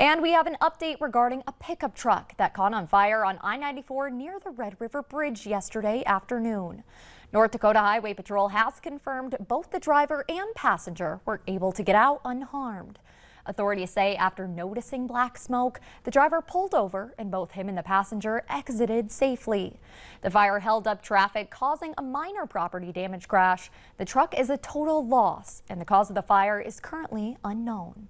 And we have an update regarding a pickup truck that caught on fire on I-94 near the Red River Bridge yesterday afternoon. North Dakota Highway Patrol has confirmed both the driver and passenger were able to get out unharmed. Authorities say after noticing black smoke, the driver pulled over and both him and the passenger exited safely. The fire held up traffic, causing a minor property damage crash. The truck is a total loss and the cause of the fire is currently unknown.